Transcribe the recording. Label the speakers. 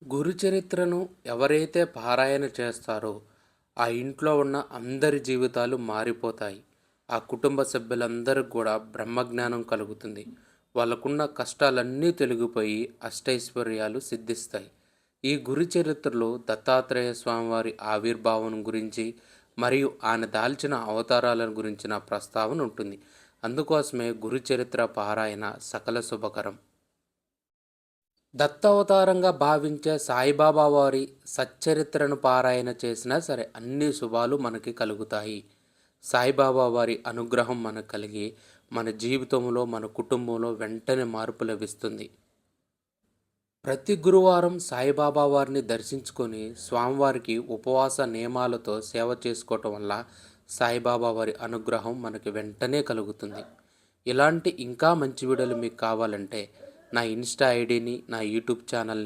Speaker 1: గురు చరిత్రను ఎవరైతే పారాయణ చేస్తారో ఆ ఇంట్లో ఉన్న అందరి జీవితాలు మారిపోతాయి. ఆ కుటుంబ సభ్యులందరికి కూడా బ్రహ్మజ్ఞానం కలుగుతుంది. వాళ్ళకున్న కష్టాలన్నీ తొలగిపోయి అష్టైశ్వర్యాలు సిద్ధిస్తాయి. ఈ గురు చరిత్రలో దత్తాత్రేయ స్వామివారి ఆవిర్భావం గురించి మరియు ఆయన దాల్చిన అవతారాలను గురించిన ప్రస్తావన ఉంటుంది. అందుకోసమే గురు చరిత్ర పారాయణ సకల శుభకరం. దత్తావతారంగా భావించే సాయిబాబా వారి సచ్చరిత్రను పారాయణ చేసినా సరే అన్ని శుభాలు మనకి కలుగుతాయి. సాయిబాబా వారి అనుగ్రహం మనకు కలిగి మన జీవితంలో మన కుటుంబంలో వెంటనే మార్పు లభిస్తుంది. ప్రతి గురువారం సాయిబాబా వారిని దర్శించుకొని స్వామివారికి ఉపవాస నియమాలతో సేవ చేసుకోవటం వల్ల సాయిబాబా వారి అనుగ్రహం మనకి వెంటనే కలుగుతుంది. ఇలాంటి ఇంకా మంచి వీడియోలు మీకు కావాలంటే నా ఇన్స్టా ఐడిని, నా యూట్యూబ్ ఛానల్ని